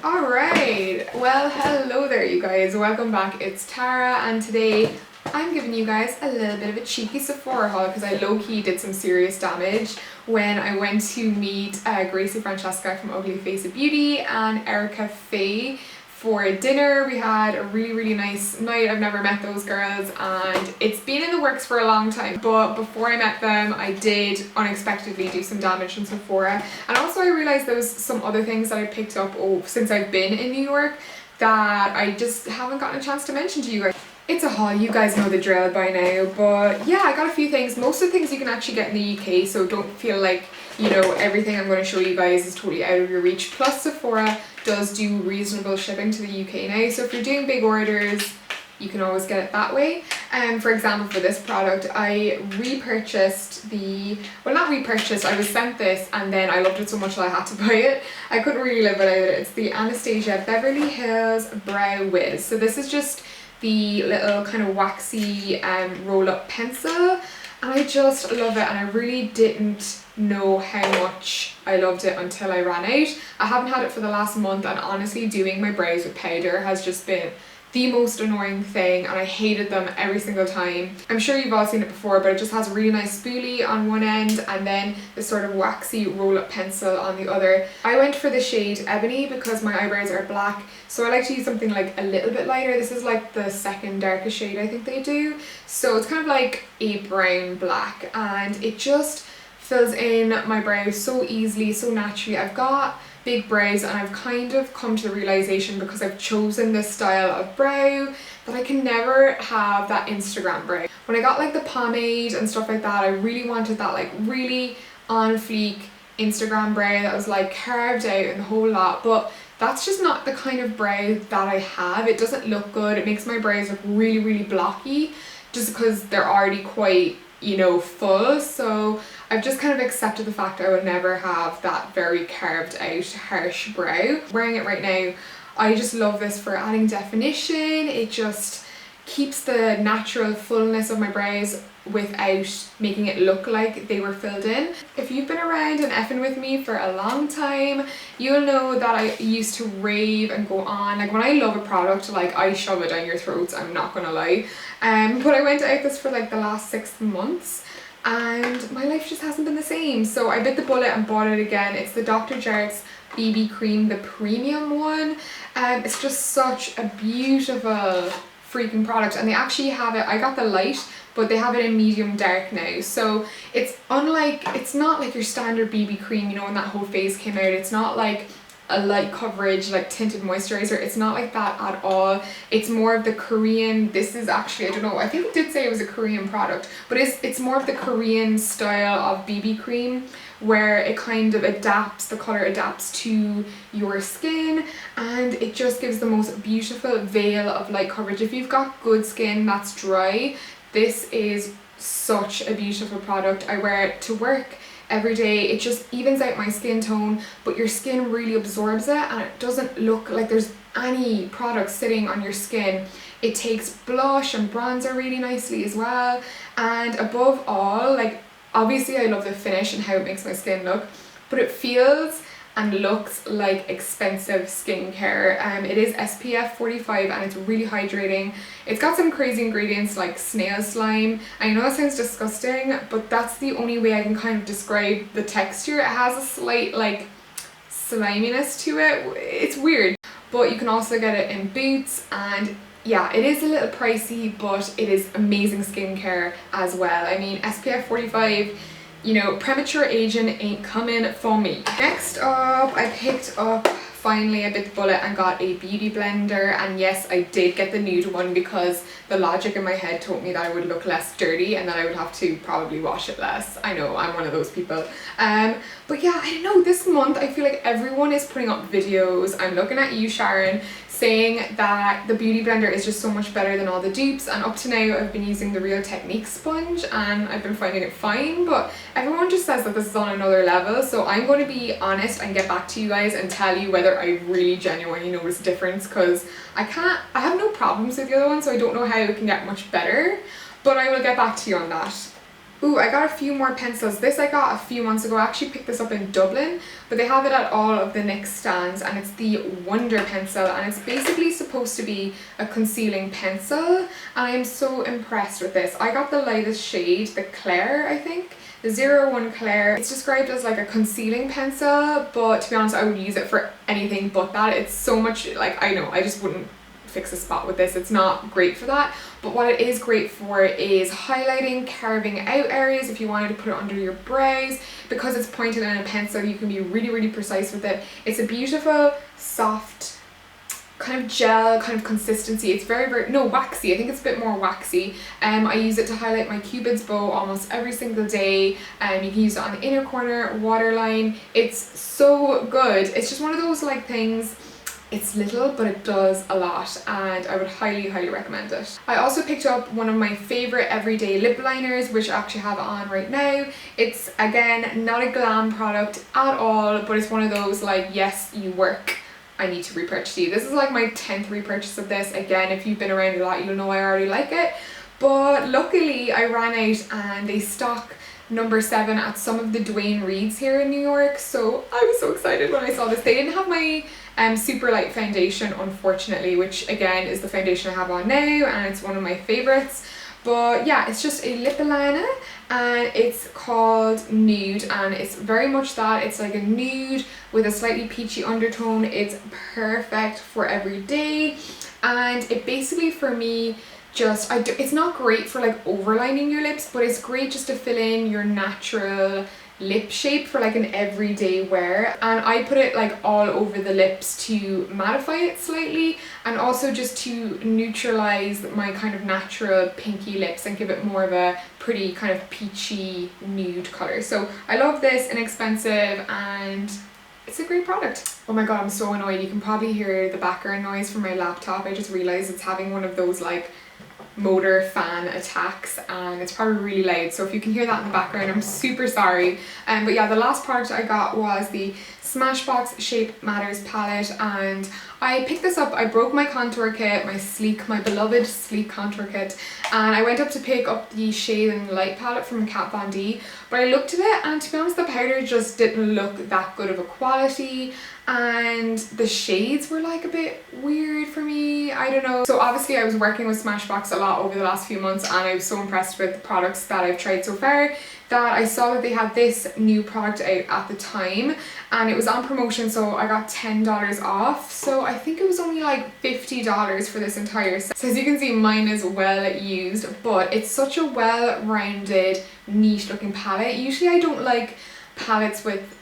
Alright, well hello there you guys, welcome back, it's Tara and today I'm giving you guys a little bit of a cheeky Sephora haul because I low-key did some serious damage when I went to meet Gracie Francesca from Ugly Face of Beauty and Erica Faye for dinner. We had a really nice night. I've never met those girls and it's been in the works for a long time, but before I met them I did unexpectedly do some damage in Sephora, and also I realized there was some other things that I picked up since I've been in New York that I just haven't gotten a chance to mention to you guys. It's a haul, you guys know the drill by now, but yeah, I got a few things. Most of the things you can actually get in the UK, so don't feel like, you know, everything I'm going to show you guys is totally out of your reach. Plus Sephora does do reasonable shipping to the UK now, so if you're doing big orders, you can always get it that way. For example, for this product, I repurchased I was sent this and then I loved it so much that I had to buy it. I couldn't really live without it. It's the Anastasia Beverly Hills Brow Wiz. So this is just the little kind of waxy roll-up pencil, and I just love it, and I really didn't know how much I loved it until I ran out. I haven't had it for the last month, and honestly doing my brows with powder has just been the most annoying thing, and I hated them every single time. I'm sure you've all seen it before, but it just has a really nice spoolie on one end and then this sort of waxy roll-up pencil on the other. I went for the shade Ebony because my eyebrows are black, so I like to use something like a little bit lighter. This is like the second darkest shade I think they do, so it's kind of like a brown black, and it just fills in my brows so easily, so naturally. I've got big brows and I've kind of come to the realization, because I've chosen this style of brow, that I can never have that Instagram brow. When I got like the pomade and stuff like that, I really wanted that like really on fleek Instagram brow that was like carved out and the whole lot, but that's just not the kind of brow that I have. It doesn't look good. It makes my brows look really blocky just because they're already quite, you know, full. So I've just kind of accepted the fact I would never have that very carved out harsh brow. Wearing it right now, I just love this for adding definition. It just keeps the natural fullness of my brows without making it look like they were filled in. If you've been around and effing with me for a long time, you'll know that I used to rave and go on. Like when I love a product, like I shove it down your throats, I'm not gonna lie. But I went out this for like the last 6 months and my life just hasn't been the same. So I bit the bullet and bought it again. It's the Dr. Jarrett's BB Cream, the premium one. It's just such a beautiful freaking product, and they actually have it, I got the light, but they have it in medium dark now. So it's not like your standard BB cream, you know, when that whole phase came out. It's not like a light coverage like tinted moisturizer. It's not like that at all. It's more of the Korean, this is actually, I don't know, I think it did say it was a Korean product, but it's more of the Korean style of BB cream, where it kind of adapts, the color adapts to your skin, and it just gives the most beautiful veil of light coverage. If you've got good skin that's dry, this is such a beautiful product. I wear it to work every day. It just evens out my skin tone, but your skin really absorbs it, and it doesn't look like there's any product sitting on your skin. It takes blush and bronzer really nicely as well, and above all, like, obviously I love the finish and how it makes my skin look, but it feels and looks like expensive skincare. It is SPF 45 and it's really hydrating. It's got some crazy ingredients like snail slime. I know that sounds disgusting, but that's the only way I can kind of describe the texture. It has a slight like sliminess to it. It's weird, but you can also get it in Boots, and yeah, it is a little pricey, but it is amazing skincare as well. I mean, SPF 45, you know, premature aging ain't coming for me. Next up, I picked up, finally I bit the bullet and got a beauty blender, and yes, I did get the nude one because the logic in my head told me that I would look less dirty and that I would have to probably wash it less. I know, I'm one of those people. But yeah, I don't know, this month I feel like everyone is putting up videos. I'm looking at you, Sharon, saying that the beauty blender is just so much better than all the dupes, and up to now I've been using the Real Techniques sponge and I've been finding it fine, but everyone just says that this is on another level. So I'm going to be honest and get back to you guys and tell you whether I really genuinely notice a difference, because I have no problems with the other one, so I don't know how it can get much better, but I will get back to you on that. Ooh, I got a few more pencils. This I got a few months ago. I actually picked this up in Dublin, but they have it at all of the NYX stands, and it's the Wonder pencil, and it's basically supposed to be a concealing pencil, and I am so impressed with this. I got the lightest shade, the Claire, I think. The 01 Claire. It's described as like a concealing pencil, but to be honest, I would use it for anything but that. It's so much, like, I know, I just wouldn't fix a spot with this. It's not great for that, but what it is great for is highlighting, carving out areas if you wanted to put it under your brows. Because it's pointed in a pencil, you can be really precise with it. It's a beautiful, soft, kind of gel kind of consistency. It's very no, waxy. I think it's a bit more waxy. I use it to highlight my Cupid's bow almost every single day. You can use it on the inner corner, waterline. It's so good. It's just one of those like things. It's little, but it does a lot, and I would highly recommend it. I also picked up one of my favorite everyday lip liners, which I actually have on right now. It's, again, not a glam product at all, but it's one of those like, yes, you work, I need to repurchase you. This is like my 10th repurchase of this. Again, if you've been around a lot, you'll know I already like it, but luckily I ran out and they stock number 7 at some of the Duane Reads here in New York, so I was so excited when I saw this. They didn't have my super light foundation, unfortunately, which again is the foundation I have on now, and it's one of my favorites. But yeah, it's just a lip liner, and it's called Nude, and it's very much that. It's like a nude with a slightly peachy undertone. It's perfect for every day, and it basically, for me, just it's not great for like overlining your lips, but it's great just to fill in your natural lip shape for like an everyday wear. And I put it like all over the lips to mattify it slightly, and also just to neutralize my kind of natural pinky lips and give it more of a pretty kind of peachy nude color. So I love this, inexpensive, and it's a great product. Oh my god, I'm so annoyed. You can probably hear the background noise from my laptop. I just realized it's having one of those like motor fan attacks, and it's probably really loud, so if you can hear that in the background, I'm super sorry. But yeah, the last product I got was the Smashbox Shape Matters palette, and I picked this up. I broke my contour kit, my beloved sleek contour kit, and I went up to pick up the Shade and Light palette from Kat Von D, but I looked at it, and to be honest, the powder just didn't look that good of a quality, and the shades were like a bit weird for me. I don't know. So obviously I was working with Smashbox a lot over the last few months, and I was so impressed with the products that I've tried so far that I saw that they had this new product out at the time, and it was on promotion, so I got $10 off. So I think it was only like $50 for this entire set. So as you can see, mine is well used, but it's such a well-rounded, neat looking palette. Usually I don't like palettes with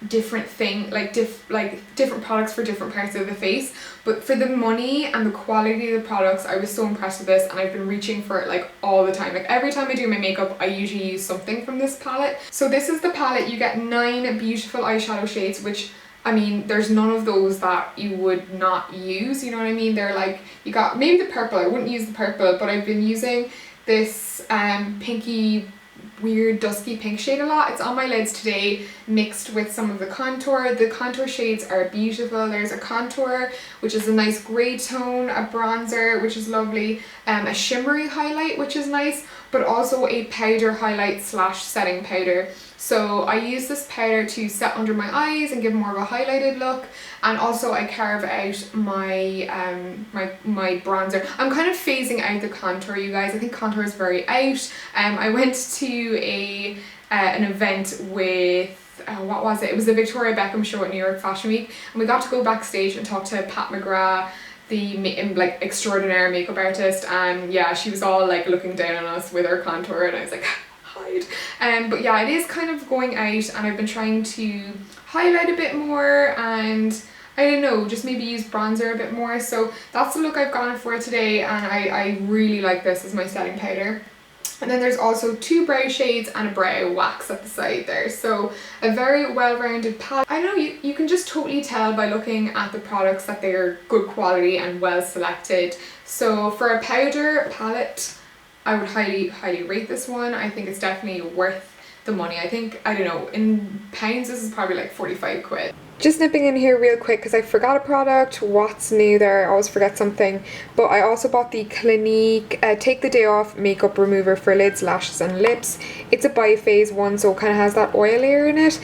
different different products for different parts of the face, but for the money and the quality of the products, I was so impressed with this, and I've been reaching for it like all the time. Like every time I do my makeup, I usually use something from this palette. So this is the palette. You get 9 beautiful eyeshadow shades, which, I mean, there's none of those that you would not use, you know what I mean? They're like, you got maybe the purple. I wouldn't use the purple, but I've been using this pinky, weird dusky pink shade a lot. It's on my lids today, mixed with some of the contour. The contour shades are beautiful. There's a contour, which is a nice grey tone, a bronzer, which is lovely, a shimmery highlight, which is nice, but also a powder highlight slash setting powder. So I use this powder to set under my eyes and give more of a highlighted look, and also I carve out my my bronzer. I'm kind of phasing out the contour, you guys. I think contour is very out. I went to an event with what was it? It was the Victoria Beckham show at New York Fashion Week, and we got to go backstage and talk to Pat McGrath, the like extraordinaire makeup artist, and yeah, she was all like looking down on us with her contour, and I was like, hide. But yeah, it is kind of going out, and I've been trying to highlight a bit more, and I don't know, just maybe use bronzer a bit more. So that's the look I've gone for today, and I really like this as my setting powder. And then there's also 2 brow shades and a brow wax at the side there. So a very well-rounded palette. I don't know, you can just totally tell by looking at the products that they're good quality and well selected. So for a powder palette, I would highly rate this one. I think it's definitely worth the money. I think, I don't know, in pounds this is probably like 45 quid. Just nipping in here real quick because I forgot a product. What's new there? I always forget something. But I also bought the Clinique Take the Day Off Makeup Remover for lids, lashes and lips. It's a biphase one, so it kind of has that oil layer in it.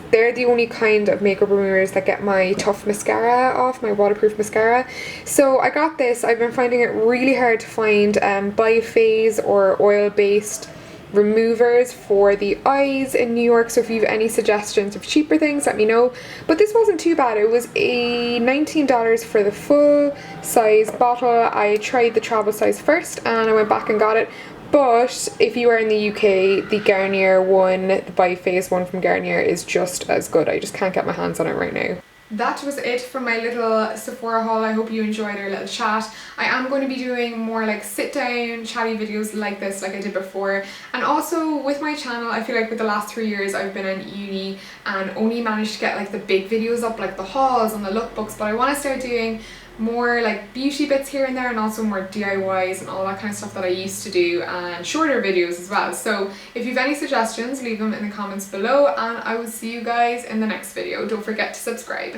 They're the only kind of makeup removers that get my tough mascara off, my waterproof mascara. So I got this. I've been finding it really hard to find biphase or oil-based removers for the eyes in New York, so if you have any suggestions of cheaper things, let me know. But this wasn't too bad. It was $19 for the full size bottle. I tried the travel size first and I went back and got it. But if you are in the UK, the Garnier one, the biphase one from Garnier, is just as good. I just can't get my hands on it right now. That was it for my little Sephora haul. I hope you enjoyed our little chat. I am going to be doing more like sit down chatty videos like this, like I did before. And also with my channel, I feel like with the last 3 years I've been in uni and only managed to get like the big videos up, like the hauls and the lookbooks, but I want to start doing more like beauty bits here and there, and also more DIYs and all that kind of stuff that I used to do, and shorter videos as well. So if you have any suggestions, leave them in the comments below, and I will see you guys in the next video. Don't forget to subscribe.